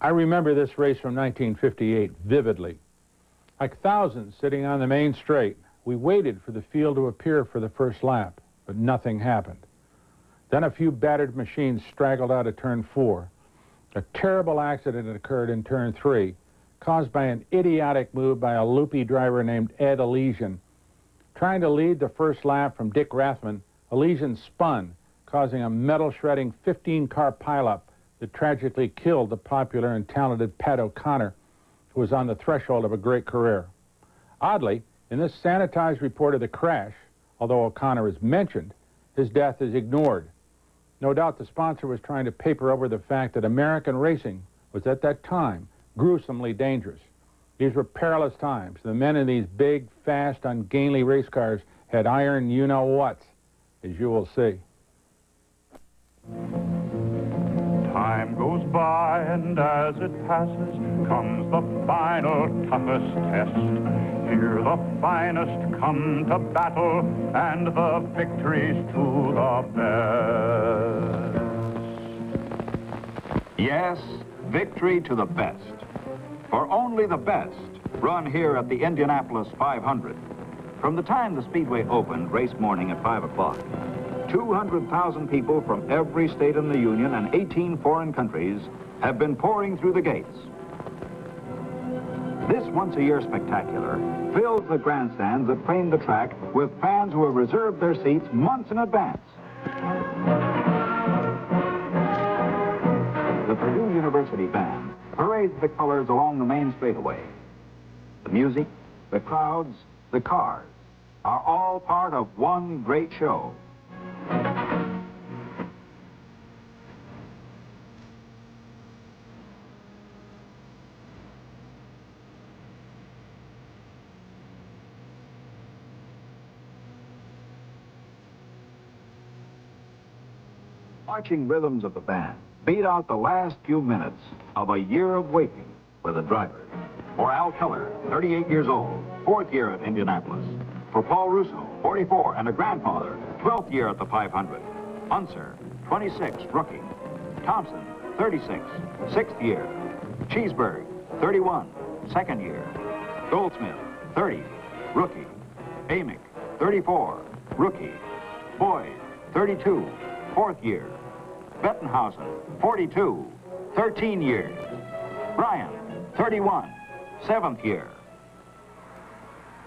I remember this race from 1958 vividly. Like thousands sitting on the main straight, we waited for the field to appear for the first lap, but nothing happened. Then a few battered machines straggled out of turn 4. A terrible accident had occurred in turn 3, caused by an idiotic move by a loopy driver named Ed Elysian. Trying to lead the first lap from Dick Rathman, Elysian spun, causing a metal-shredding 15-car pileup that tragically killed the popular and talented Pat O'Connor, who was on the threshold of a great career. Oddly, in this sanitized report of the crash, although O'Connor is mentioned, his death is ignored. No doubt the sponsor was trying to paper over the fact that American racing was at that time gruesomely dangerous. These were perilous times. The men in these big, fast, ungainly race cars had iron you-know-whats, as you will see. Time goes by, and as it passes, comes the final, toughest test. Here the finest come to battle, and the victories to the best. Yes, victory to the best. For only the best run here at the Indianapolis 500. From the time the Speedway opened, race morning at 5 o'clock, 200,000 people from every state in the Union and 18 foreign countries have been pouring through the gates. This once-a-year spectacular fills the grandstands that frame the track with fans who have reserved their seats months in advance. The Purdue University Band parades the colors along the main straightaway. The music, the crowds, the cars are all part of one great show. Marching rhythms of the band beat out the last few minutes of a year of waiting for the drivers. For Al Keller, 38 years old, 4th year at Indianapolis. For Paul Russo, 44 and a grandfather, 12th year at the 500. Unser, 26, rookie. Thompson, 36, 6th year. Cheeseburg, 31, 2nd year. Goldsmith, 30, rookie. Amick, 34, rookie. Boyd, 32, 4th year. Bettenhausen, 42, 13 years. Bryan, 31, 7th year.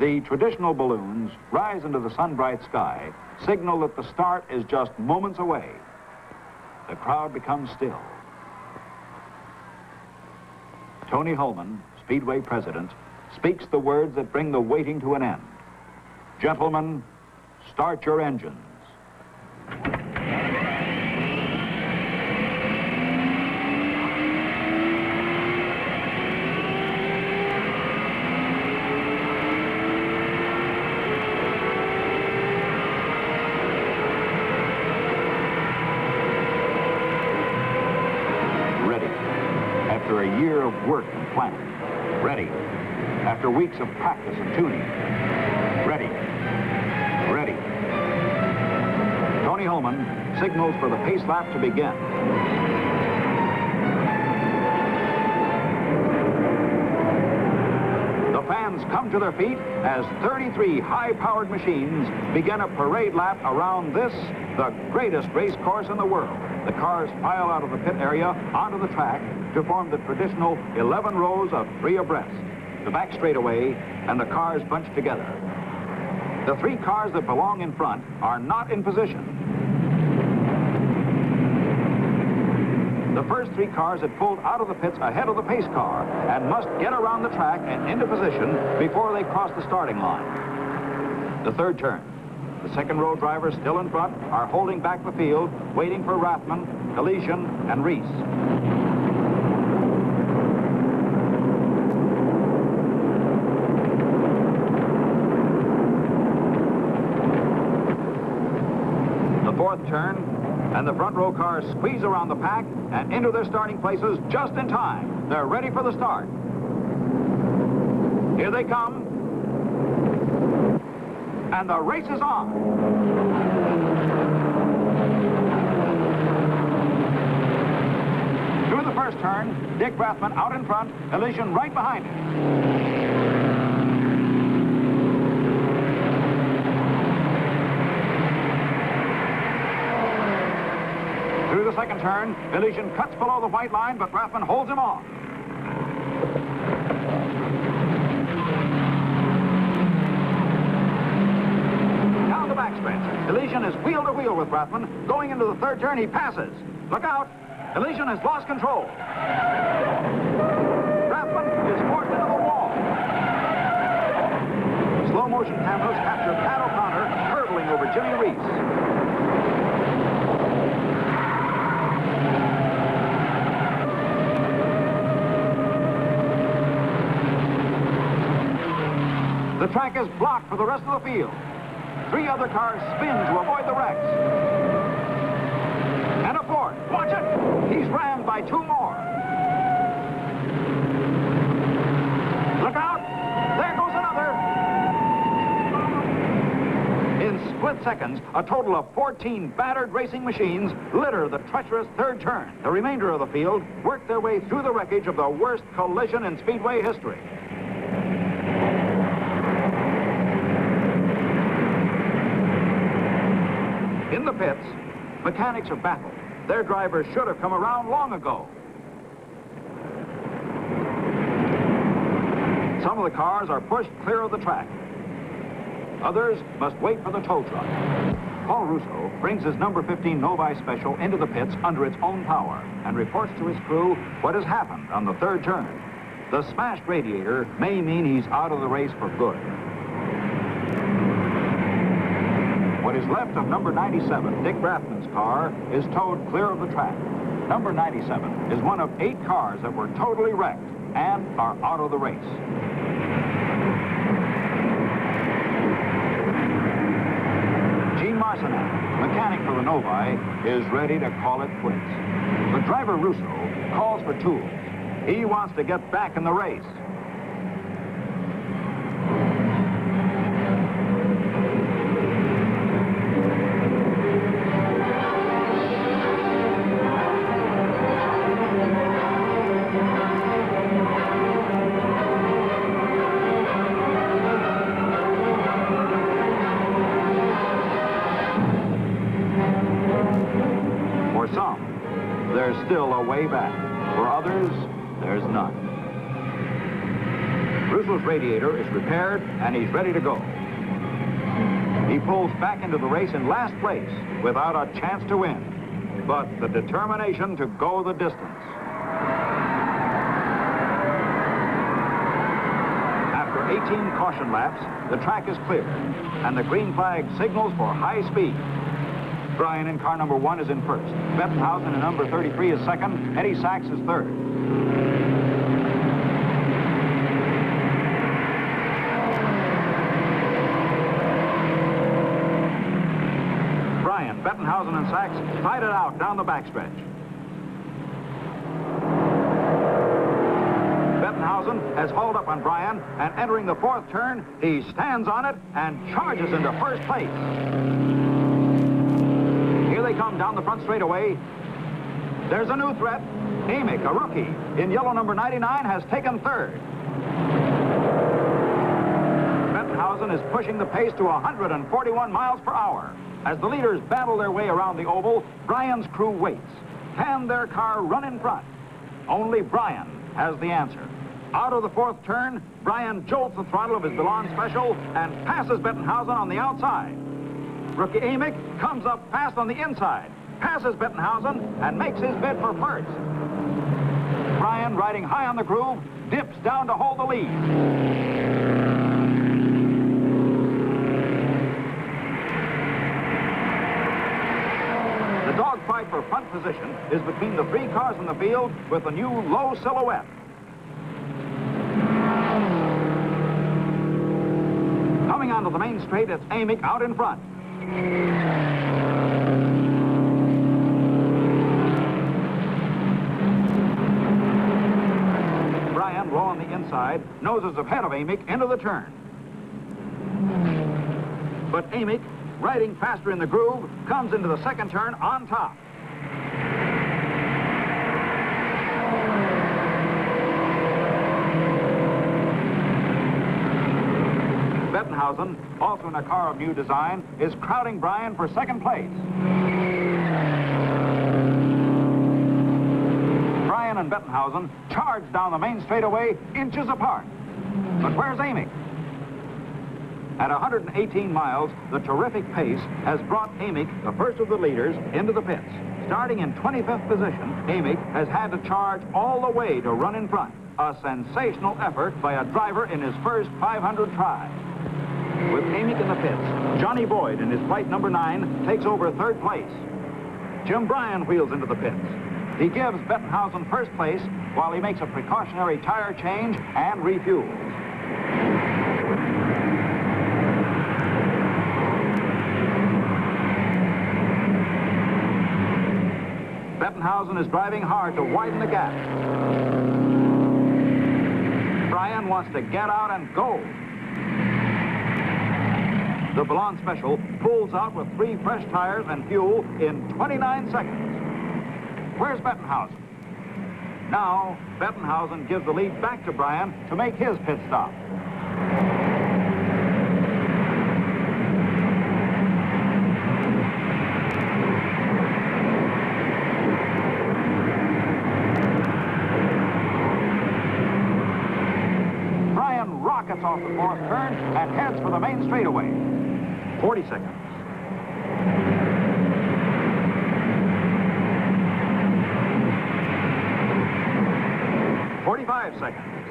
The traditional balloons rise into the sun-bright sky, signal that the start is just moments away. The crowd becomes still. Tony Hulman, Speedway president, speaks the words that bring the waiting to an end. Gentlemen, start your engines. After a year of work and planning. Ready. After weeks of practice and tuning. Ready. Ready. Tony Hulman signals for the pace lap to begin. The fans come to their feet as 33 high-powered machines begin a parade lap around this, the greatest race course in the world. The cars file out of the pit area onto the track to form the traditional 11 rows of 3 abreast. The back straightaway and the cars bunched together. The 3 cars that belong in front are not in position. The first 3 cars had pulled out of the pits ahead of the pace car and must get around the track and into position before they cross the starting line. The third turn. The second row drivers still in front are holding back the field, waiting for Rathman, Elysian, and Reese. The fourth turn, and the front row cars squeeze around the pack and into their starting places just in time. They're ready for the start. Here they come. And the race is on. Through the first turn, turn, Dick Rathman out in front, Elysian right behind him. Through the second turn, Elysian cuts below the white line, but Rathman holds him off. Down the backstretch, Elysian is wheel to wheel with Rathman. Going into the third turn, he passes. Look out! Elysian has lost control. Rathman is forced into the wall. Slow motion cameras capture Pat O'Connor hurtling over Jimmy Reese. The track is blocked for the rest of the field. 3 other cars spin to avoid the wrecks. And a fourth. Watch it! He's rammed by 2 more. Look out! There goes another! In split seconds, a total of 14 battered racing machines litter the treacherous third turn. The remainder of the field worked their way through the wreckage of the worst collision in Speedway history. In the pits, mechanics are baffled. Their drivers should have come around long ago. Some of the cars are pushed clear of the track. Others must wait for the tow truck. Paul Russo brings his number 15 Novi Special into the pits under its own power and reports to his crew what has happened on the third turn. The smashed radiator may mean he's out of the race for good. What is left of number 97, Dick Rathman's car, is towed clear of the track. Number 97 is one of 8 cars that were totally wrecked and are out of the race. Gene Marcinet, mechanic for the Novi, is ready to call it quits. But driver Russo calls for tools. He wants to get back in the race. There's still a way back. For others, there's none. Russo's radiator is repaired, and he's ready to go. He pulls back into the race in last place without a chance to win, but the determination to go the distance. After 18 caution laps, the track is clear, and the green flag signals for high speed. Bryan in car number 1 is in first. Bettenhausen in number 33 is second. Eddie Sachs is third. Bryan, Bettenhausen, and Sachs fight it out down the backstretch. Bettenhausen has hauled up on Bryan, and entering the fourth turn, he stands on it and charges into first place. Here they come down the front straightaway. There's a new threat. Amick, a rookie, in yellow number 99, has taken third. Bettenhausen is pushing the pace to 141 miles per hour. As the leaders battle their way around the oval, Bryan's crew waits. Can their car run in front? Only Bryan has the answer. Out of the fourth turn, Bryan jolts the throttle of his Milan Special and passes Bettenhausen on the outside. Rookie Amick comes up fast on the inside, passes Bettenhausen, and makes his bid for first. Bryan, riding high on the groove, dips down to hold the lead. The dogfight for front position is between the 3 cars in the field with the new low silhouette. Coming onto the main straight, it's Amick out in front. Bryan, low on the inside, noses ahead of Amick into the turn. But Amick, riding faster in the groove, comes into the second turn on top. Bettenhausen, also in a car of new design, is crowding Bryan for second place. Bryan and Bettenhausen charge down the main straightaway inches apart. But where's Amick? At 118 miles, the terrific pace has brought Amick, the first of the leaders, into the pits. Starting in 25th position, Amick has had to charge all the way to run in front. A sensational effort by a driver in his first 500 try. With Amick in the pits, Johnny Boyd in his flight number 9 takes over third place. Jim Bryan wheels into the pits. He gives Bettenhausen first place while he makes a precautionary tire change and refuels. Bettenhausen is driving hard to widen the gap. Bryan wants to get out and go. The Ballon Special pulls out with 3 fresh tires and fuel in 29 seconds. Where's Bettenhausen? Now, Bettenhausen gives the lead back to Bryan to make his pit stop. Bryan rockets off the fourth turn and heads for the main straightaway. 40 seconds. 45 seconds.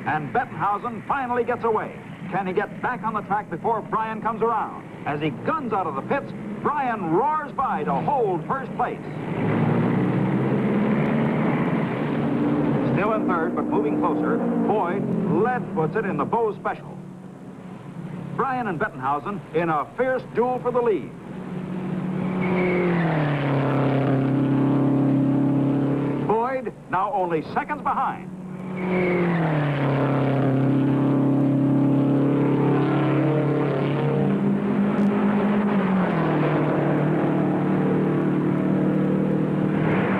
And Bettenhausen finally gets away. Can he get back on the track before Bryan comes around? As he guns out of the pits, Bryan roars by to hold first place. Still in third, but moving closer, Boyd lead-foots it in the Bose Special. Bryan and Bettenhausen in a fierce duel for the lead. Boyd now only seconds behind.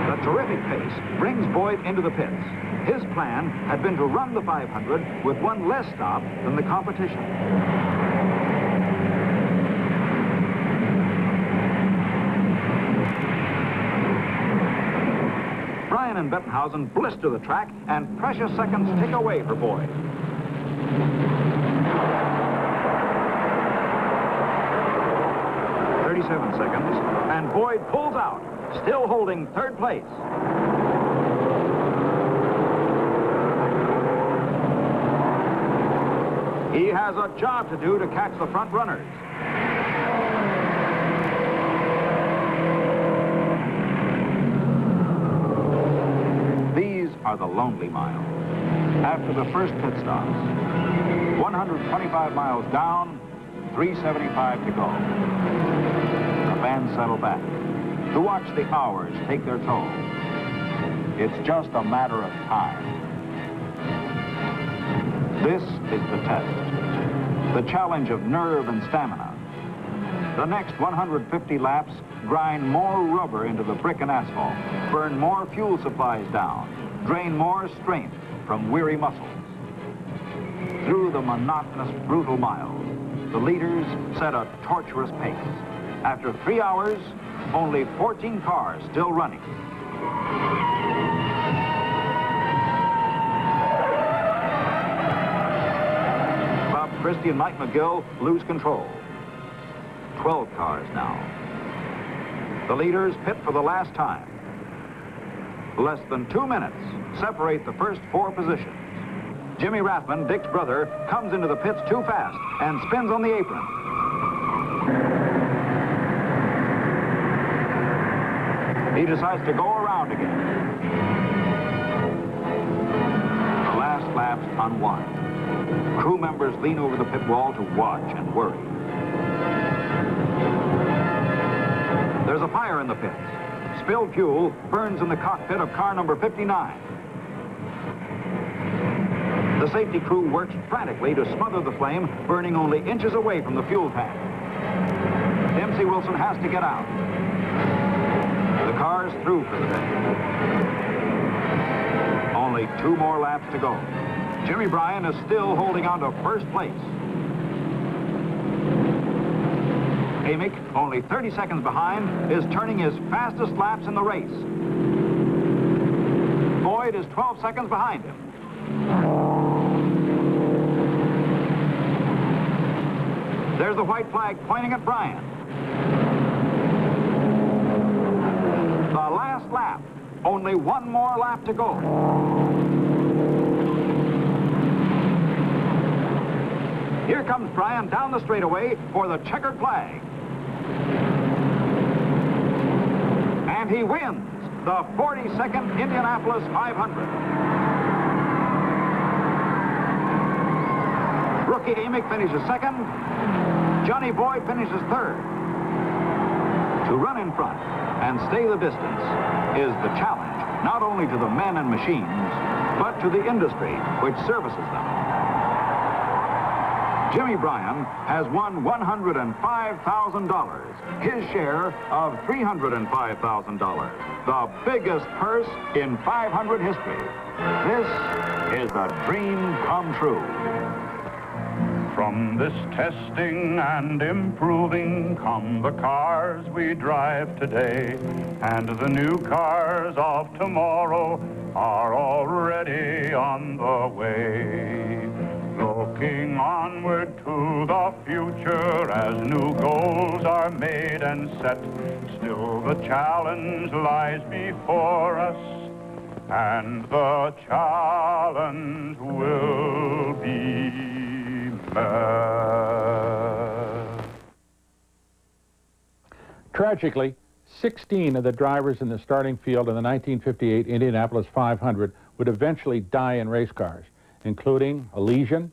The terrific pace brings Boyd into the pits. His plan had been to run the 500 with one less stop than the competition. Bryan and Bettenhausen blister the track, and precious seconds tick away for Boyd. "37 seconds, and Boyd pulls out, still holding third place. He has a job to do to catch the front runners. These are the lonely miles. After the first pit stops, 125 miles down, 375 to go. The fans settle back to watch the hours take their toll. It's just a matter of time. This is the test, the challenge of nerve and stamina. The next 150 laps grind more rubber into the brick and asphalt, burn more fuel supplies down, drain more strength from weary muscles. Through the monotonous, brutal miles, the leaders set a torturous pace. After 3 hours, only 14 cars still running. Bob Christie and Mike McGill lose control. 12 cars now. The leaders pit for the last time. Less than 2 minutes separate the first 4 positions. Jimmy Rathman, Dick's brother, comes into the pits too fast and spins on the apron. He decides to go around again. The last lap's unwon. Crew members lean over the pit wall to watch and worry. There's a fire in the pits. Spilled fuel burns in the cockpit of car number 59. The safety crew works frantically to smother the flame, burning only inches away from the fuel tank. MC Wilson has to get out. The car's through for the day. Only 2 more laps to go. Jimmy Bryan is still holding on to first place. Amick, only 30 seconds behind, is turning his fastest laps in the race. Boyd is 12 seconds behind him. There's the white flag pointing at Bryan. The last lap. Only one more lap to go. Here comes Bryan down the straightaway for the checkered flag. And he wins the 42nd Indianapolis 500. Rookie Amick finishes second. Johnny Boyd finishes third. To run in front and stay the distance is the challenge, not only to the men and machines, but to the industry which services them. Jimmy Bryan has won $105,000, his share of $305,000, the biggest purse in 500 history. This is a dream come true. From this testing and improving come the cars we drive today, and the new cars of tomorrow are already on the way. Looking onward to the future as new goals are made and set, still the challenge lies before us, and the challenge will be met. Tragically, 16 of the drivers in the starting field in the 1958 Indianapolis 500 would eventually die in race cars, including Elysian,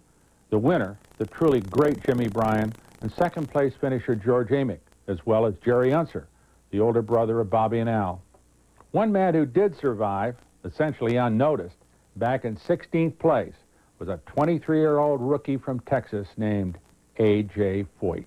the winner, the truly great Jimmy Bryan, and second-place finisher George Amick, as well as Jerry Unser, the older brother of Bobby and Al. One man who did survive, essentially unnoticed, back in 16th place, was a 23-year-old rookie from Texas named A.J. Foyt.